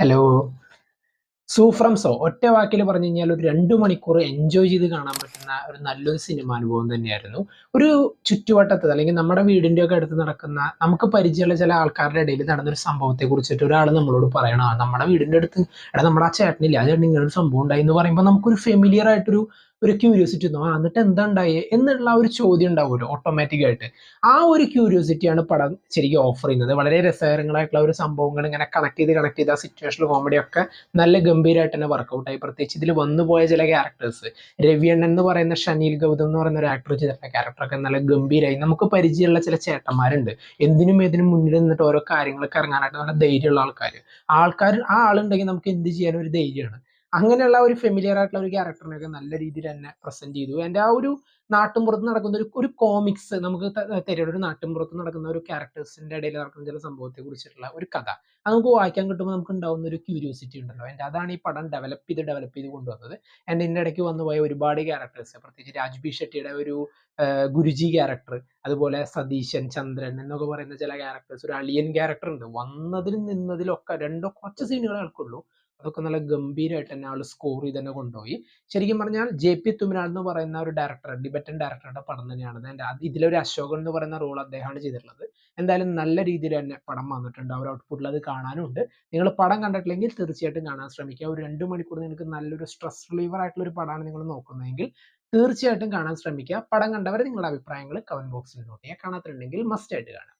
Hello. So ഒറ്റ വാക്കിൽ പറഞ്ഞു കഴിഞ്ഞാൽ ഒരു 2 മണിക്കൂർ എൻജോയ് ചെയ്ത് കാണാൻ പറ്റുന്ന ഒരു നല്ലൊരു സിനിമ അനുഭവം തന്നെയായിരുന്നു. ഒരു ചുറ്റുവട്ടത്ത് അല്ലെങ്കിൽ നമ്മുടെ വീടിന്റെ ഒക്കെ അടുത്ത് നടക്കുന്ന നമുക്ക് പരിചയമുള്ള ചില ആൾക്കാരുടെ ഇടയിൽ നടന്നൊരു സംഭവത്തെ കുറിച്ചിട്ട് ഒരാൾ നമ്മളോട് പറയണം, നമ്മുടെ വീടിന്റെ അടുത്ത് എടാ നമ്മുടെ ആ ചേട്ടനില്ല, ആ ചേട്ടൻ ഇങ്ങനെ ഒരു സംഭവം ഉണ്ടായി എന്ന് പറയുമ്പോൾ നമുക്കൊരു ഫെമിലിയർ ആയിട്ടൊരു ക്യൂരിയോസിറ്റി തോന്നും. എന്നിട്ട് എന്താ ഉണ്ടായേ എന്നുള്ള ആ ഒരു ചോദ്യം ഉണ്ടാവുമല്ലോ ഓട്ടോമാറ്റിക് ആയിട്ട്. ആ ഒരു ക്യൂരിയോസിറ്റിയാണ് പടം ശരിക്കും ഓഫർ ചെയ്യുന്നത്. വളരെ രസകരങ്ങളായിട്ടുള്ള ഒരു സംഭവങ്ങൾ ഇങ്ങനെ കണക്ട് ചെയ്ത് ആ സിറ്റുവേഷണൽ കോമഡി ഒക്കെ നല്ല ഗംഭീരമായിട്ട് തന്നെ വർക്കൗട്ടായി. പ്രത്യേകിച്ച് ഇതിൽ വന്നുപോയ ചില ക്യാരക്ടേഴ്സ്, രവിയണ്ണൻ എന്ന് പറയുന്ന ഷനീൽ ഗൗതം എന്ന് പറയുന്ന ഒരു ആക്ടർ ചെയ്തിട്ടുള്ള ക്യാരക്ടറൊക്കെ നല്ല ഗംഭീരമായി. നമുക്ക് പരിചയമുള്ള ചില ചേട്ടന്മാരുണ്ട്, എന്തിനും ഏതിനും മുന്നിൽ നിന്നിട്ട് ഓരോ കാര്യങ്ങളൊക്കെ ഇറങ്ങാനായിട്ട് നല്ല ധൈര്യമുള്ള ആൾക്കാർ ആ ആളുണ്ടെങ്കിൽ നമുക്ക് എന്ത് ചെയ്യാനും ഒരു ധൈര്യമാണ്. അങ്ങനെയുള്ള ഒരു ഫെമിലിയർ ആയിട്ടുള്ള ഒരു ക്യാരക്ടറിനെയൊക്കെ നല്ല രീതിയിൽ തന്നെ പ്രസന്റ് ചെയ്തു. എൻ്റെ ആ ഒരു നാട്ടിൻപുറത്ത് നടക്കുന്ന ഒരു കോമിക്സ് നമുക്ക് തരുന്ന ഒരു നാട്ടിൻപുറത്ത് നടക്കുന്ന ഒരു ക്യാരക്ടേഴ്സിന്റെ ഇടയിൽ നടക്കുന്ന ചില സംഭവത്തെ കുറിച്ചിട്ടുള്ള ഒരു കഥ അത് നമുക്ക് വായിക്കാൻ കിട്ടുമ്പോൾ നമുക്ക് ഉണ്ടാവുന്ന ഒരു ക്യൂരിയോസിറ്റി ഉണ്ടല്ലോ, എൻ്റെ അതാണ് ഈ പടം ഡെവലപ്പ് ചെയ്ത് കൊണ്ടുവന്നത്. എൻ്റെ ഇതിൻ്റെ ഇടയ്ക്ക് വന്നുപോയ ഒരുപാട് ക്യാരക്ടേഴ്സ്, പ്രത്യേകിച്ച് രാജ്ബി ഷെട്ടിയുടെ ഒരു ഗുരുജി ക്യാരക്ടർ, അതുപോലെ സതീശൻ, ചന്ദ്രൻ എന്നൊക്കെ പറയുന്ന ചില ക്യാരക്ടേഴ്സ്, ഒരു അളിയൻ ക്യാരക്ടർ ഉണ്ട്. വന്നതിലും നിന്നതിലൊക്കെ രണ്ടോ കുറച്ച് സീനുകൾ ആൾക്കുള്ളൂ, അതൊക്കെ നല്ല ഗംഭീരമായിട്ട് തന്നെ ആൾ സ്കോർ ചെയ്ത് തന്നെ കൊണ്ടുപോയി. ശരിക്കും പറഞ്ഞാൽ JP തുമ്മിനാൾ എന്ന് പറയുന്ന ഒരു ഡയറക്ടർ, ടിബറ്റൻ ഡയറക്ടറുടെ പടം തന്നെയാണ്. ഇതിലൊരു അശോകൻ എന്ന് പറയുന്ന റോൾ അദ്ദേഹമാണ് ചെയ്തിട്ടുള്ളത്. എന്തായാലും നല്ല രീതിയിൽ തന്നെ പടം വന്നിട്ടുണ്ട്. ആ ഒരു ഔട്ട്പുട്ടിൽ അത് കാണാനും ഉണ്ട്. നിങ്ങൾ പടം കണ്ടിട്ടില്ലെങ്കിൽ തീർച്ചയായിട്ടും കാണാൻ ശ്രമിക്കുക. ഒരു 2 മണിക്കൂർ നിങ്ങൾക്ക് നല്ലൊരു സ്ട്രെസ് റിലീവർ ആയിട്ടുള്ള ഒരു പടമാണ് നിങ്ങൾ നോക്കുന്നതെങ്കിൽ തീർച്ചയായിട്ടും കാണാൻ ശ്രമിക്കുക. പടം കണ്ടവർ നിങ്ങളുടെ അഭിപ്രായങ്ങൾ കമന്റ് ബോക്സിൽ നോട്ട് ചെയ്യുക. കാണാത്തിട്ടുണ്ടെങ്കിൽ മസ്റ്റ് ആയിട്ട് കാണാം.